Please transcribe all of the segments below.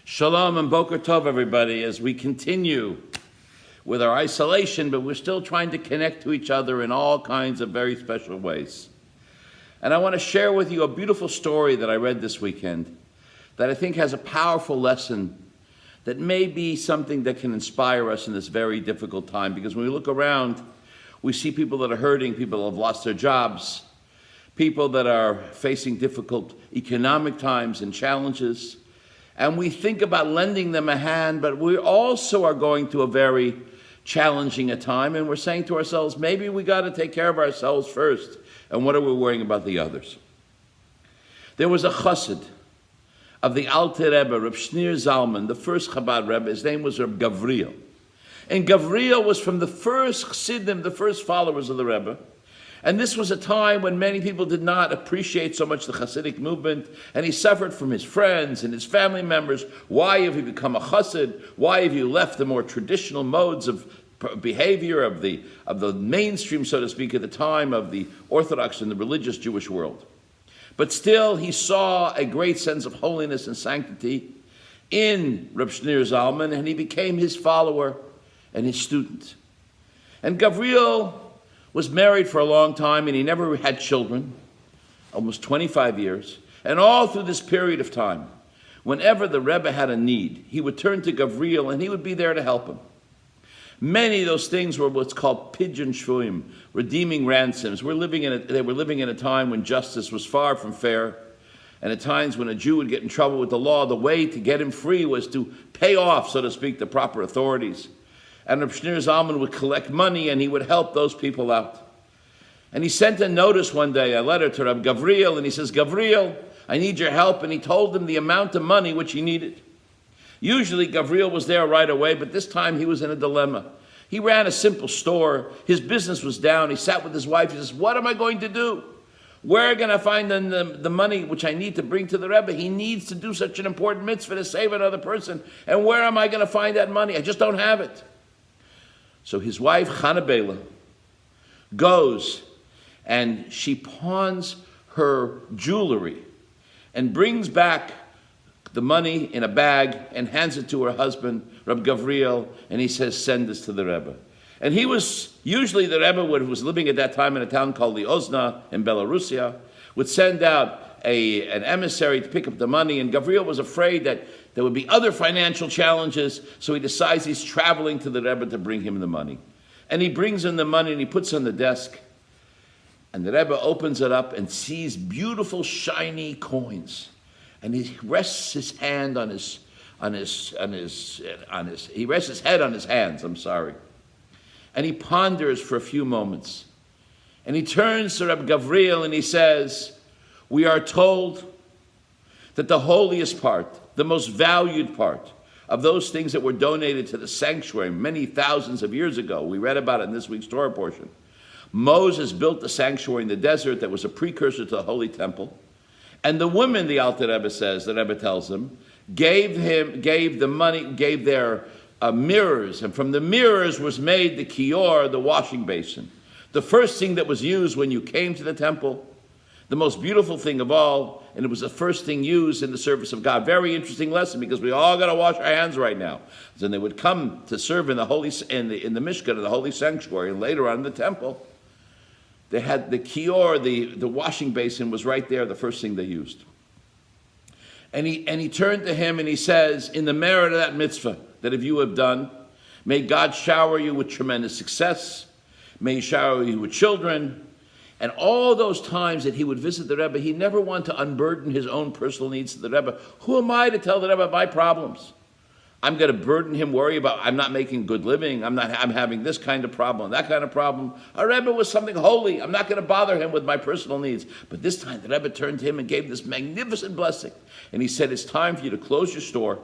Shalom and Boker Tov, everybody, as we continue with our isolation, but we're still trying to connect to each other in all kinds of very special ways. And I want to share with you a beautiful story that I read this weekend that I think has a powerful lesson that may be something that can inspire us in this very difficult time. Because when we look around, we see people that are hurting, people that have lost their jobs, people that are facing difficult economic times and challenges. And we think about lending them a hand, but we also are going through a very challenging a time, and we're saying to ourselves, maybe we got to take care of ourselves first, and what are we worrying about the others? There was a chassid of the Alter Rebbe, Reb Shneur Zalman, the first Chabad Rebbe. His name was Reb Gavriel. And Gavriel was from the first chassidim, the first followers of the Rebbe. And this was a time when many people did not appreciate so much the Hasidic movement, and he suffered from his friends and his family members. Why have you become a chassid? Why have you left the more traditional modes of behavior of the mainstream, so to speak, at the time of the Orthodox and the religious Jewish world? But still, he saw a great sense of holiness and sanctity in Reb Shneur Zalman, and he became his follower and his student. And Gavriel was married for a long time, and he never had children, almost 25 years. And all through this period of time, whenever the Rebbe had a need, he would turn to Gavriel, and he would be there to help him. Many of those things were what's called pidyon shvuim, redeeming ransoms. They were living in a time when justice was far from fair, and at times when a Jew would get in trouble with the law, the way to get him free was to pay off, so to speak, the proper authorities. And Reb Shneur Zalman would collect money, and he would help those people out. And he sent a notice one day, a letter to Reb Gavriel, and he says, Gavriel, I need your help. And he told him the amount of money which he needed. Usually Gavriel was there right away, but this time he was in a dilemma. He ran a simple store. His business was down. He sat with his wife. He says, what am I going to do? Where can I find the money which I need to bring to the Rebbe? He needs to do such an important mitzvah to save another person. And where am I going to find that money? I just don't have it. So his wife, Chana Bela, goes and she pawns her jewelry and brings back the money in a bag and hands it to her husband, Reb Gavriel, and he says, send this to the Rebbe. And usually the Rebbe, who was living at that time in a town called Liozna in Belarusia, would send out an emissary to pick up the money, and Gavriel was afraid that there would be other financial challenges, so he decides he's traveling to the Rebbe to bring him the money. And he brings him the money and he puts it on the desk, and the Rebbe opens it up and sees beautiful shiny coins. And he rests his hand he rests his head on his hands, and he ponders for a few moments. And he turns to Reb Gavriel and he says, we are told that the holiest part, the most valued part of those things that were donated to the sanctuary many thousands of years ago, we read about it in this week's Torah portion. Moses built the sanctuary in the desert that was a precursor to the Holy Temple. And the women, the Alter Rebbe says, the Rebbe tells him, gave their mirrors, and from the mirrors was made the kior, the washing basin. The first thing that was used when you came to the temple, the most beautiful thing of all, and it was the first thing used in the service of God. Very interesting lesson, because we all got to wash our hands right now. Then they would come to serve in the Mishkan, in the holy sanctuary, and later on in the temple. They had the kior, the washing basin was right there, the first thing they used. And he turned to him and he says, in the merit of that mitzvah that if you have done, may God shower you with tremendous success. May he shower you with children. And all those times that he would visit the Rebbe, he never wanted to unburden his own personal needs to the Rebbe. Who am I to tell the Rebbe my problems? I'm going to burden him, worry about, I'm not making good living, I'm having this kind of problem, that kind of problem. Our Rebbe was something holy. I'm not going to bother him with my personal needs. But this time the Rebbe turned to him and gave this magnificent blessing. And he said, it's time for you to close your store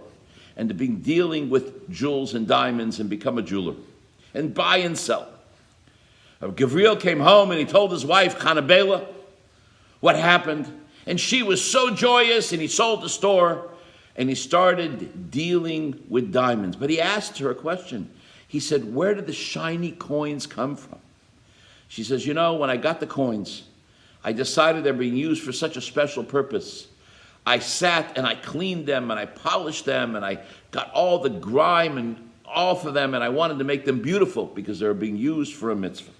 and to be dealing with jewels and diamonds and become a jeweler and buy and sell. Gavriel came home and he told his wife, Chana Bela, what happened. And she was so joyous, and he sold the store. And he started dealing with diamonds. But he asked her a question. He said, where did the shiny coins come from? She says, when I got the coins, I decided they're being used for such a special purpose. I sat and I cleaned them and I polished them and I got all the grime and off of them, and I wanted to make them beautiful because they were being used for a mitzvah.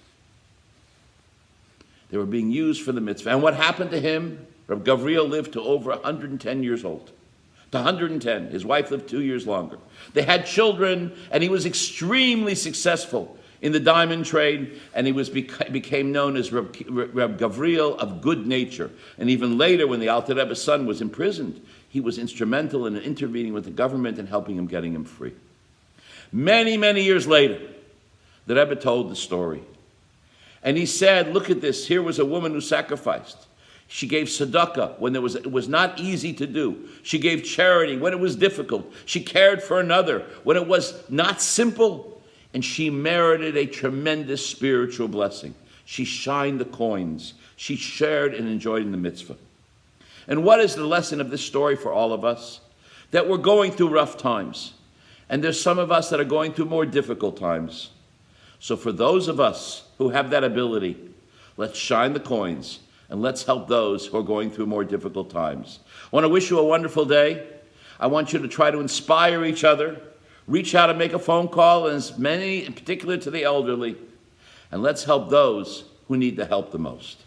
They were being used for the mitzvah. And what happened to him? Reb Gavriel lived to over 110 years old. To 110. His wife lived 2 years longer. They had children, and he was extremely successful in the diamond trade, and he became known as Reb Gavriel of good nature. And even later, when the Alter Rebbe's son was imprisoned, he was instrumental in intervening with the government and helping him, getting him free. Many, many years later, the Rebbe told the story. And he said, look at this, here was a woman who sacrificed. She gave tzedakah when it was not easy to do. She gave charity when it was difficult. She cared for another when it was not simple. And she merited a tremendous spiritual blessing. She shined the coins. She shared and enjoyed in the mitzvah. And what is the lesson of this story for all of us? That we're going through rough times. And there's some of us that are going through more difficult times. So for those of us who have that ability, let's shine the coins and let's help those who are going through more difficult times. I want to wish you a wonderful day. I want you to try to inspire each other. Reach out and make a phone call, and as many, in particular to the elderly. And let's help those who need the help the most.